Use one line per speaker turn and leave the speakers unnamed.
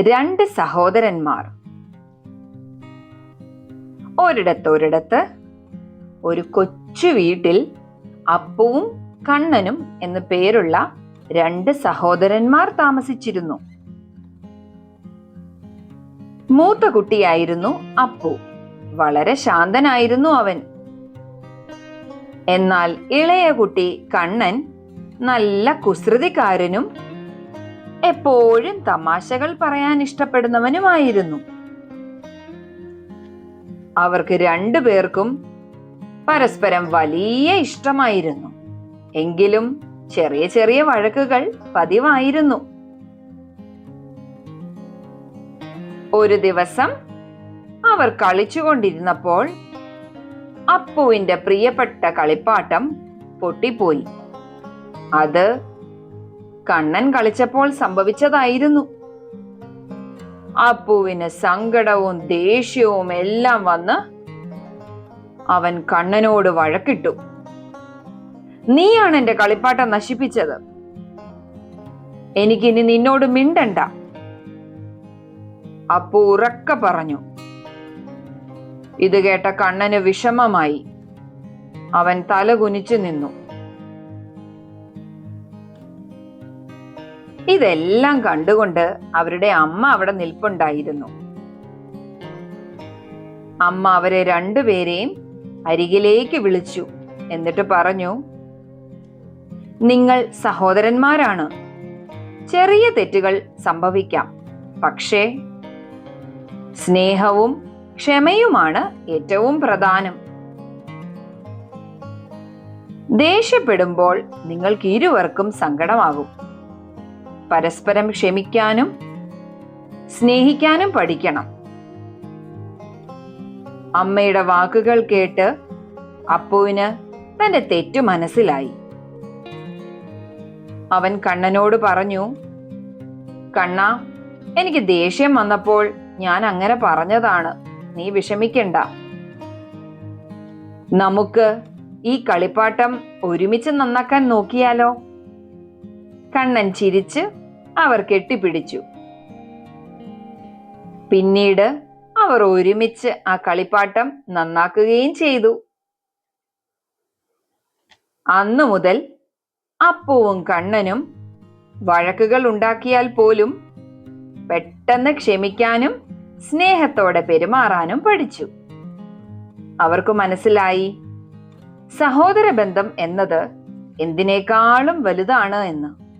രണ്ട് സഹോദരന്മാർ. ഒരിടത്ത് ഒരു കൊച്ചു വീട്ടിൽ അപ്പുവും കണ്ണനും എന്നു പേരുള്ള രണ്ട് സഹോദരന്മാർ താമസിച്ചിരുന്നു. മൂത്ത കുട്ടിയായിരുന്നു അപ്പു. വളരെ ശാന്തനായിരുന്നു അവൻ. എന്നാൽ ഇളയ കുട്ടി കണ്ണൻ നല്ല കുസൃതിക്കാരനും എപ്പോഴും തമാശകൾ പറയാൻ ഇഷ്ടപ്പെടുന്നവനുമായിരുന്നു. അവർക്ക് രണ്ടുപേർക്കും പരസ്പരം വലിയ ഇഷ്ടമായിരുന്നു. എങ്കിലും ചെറിയ ചെറിയ വഴക്കുകൾ പതിവായിരുന്നു. ഒരു ദിവസം അവർ കളിച്ചുകൊണ്ടിരുന്നപ്പോൾ അപ്പുവിന്റെ പ്രിയപ്പെട്ട കളിപ്പാട്ടം പൊട്ടിപ്പോയി. അത് കണ്ണൻ കളിച്ചപ്പോൾ സംഭവിച്ചതായിരുന്നു. അപ്പുവിന് സങ്കടവും ദേഷ്യവും എല്ലാം വന്ന് അവൻ കണ്ണനോട് വഴക്കിട്ടു. നീയാണ് എന്റെ കളിപ്പാട്ടം നശിപ്പിച്ചത്. എനിക്കിനി നിന്നോട് മിണ്ടണ്ട. അപ്പു ഉറക്കെ പറഞ്ഞു. ഇത് കേട്ട കണ്ണന് വിഷമമായി. അവൻ തല കുനിച്ചു നിന്നു. ഇതെല്ലാം കണ്ടുകൊണ്ട് അവരുടെ അമ്മ അവിടെ നിൽപ്പുണ്ടായിരുന്നു. അമ്മ അവരെ രണ്ടുപേരെയും അരികിലേക്ക് വിളിച്ചു. എന്നിട്ട് പറഞ്ഞു, നിങ്ങൾ സഹോദരന്മാരാണ്. ചെറിയ തെറ്റുകൾ സംഭവിക്കാം. പക്ഷേ സ്നേഹവും ക്ഷമയുമാണ് ഏറ്റവും പ്രധാനം. ദേഷ്യപ്പെടുമ്പോൾ നിങ്ങൾക്ക് ഇരുവർക്കും സങ്കടമാകും. പരസ്പരം ക്ഷമിക്കാനും സ്നേഹിക്കാനും പഠിക്കണം. അമ്മയുടെ വാക്കുകൾ കേട്ട് അപ്പുവിന് തന്റെ തെറ്റു മനസ്സിലായി. അവൻ കണ്ണനോട് പറഞ്ഞു, കണ്ണാ, എനിക്ക് ദേഷ്യം വന്നപ്പോൾ ഞാൻ അങ്ങനെ പറഞ്ഞതാണ്. നീ വിഷമിക്കണ്ട. നമുക്ക് ഈ കളിപ്പാട്ടം ഒരുമിച്ച് നന്നാക്കാൻ നോക്കിയാലോ? കണ്ണൻ ചിരിച്ച് അവർ കെട്ടിപ്പിടിച്ചു. പിന്നീട് അവർ ഒരുമിച്ച് ആ കളിപ്പാട്ടം നന്നാക്കുകയും ചെയ്തു. അന്നു മുതൽ അപ്പുവും കണ്ണനും വഴക്കുകൾ ഉണ്ടാക്കിയാൽ പോലും പെട്ടെന്ന് ക്ഷമിക്കാനും സ്നേഹത്തോടെ പെരുമാറാനും പഠിച്ചു. അവർക്ക് മനസ്സിലായി സഹോദര ബന്ധം എന്നത് എന്തിനേക്കാളും വലുതാണ് എന്ന്.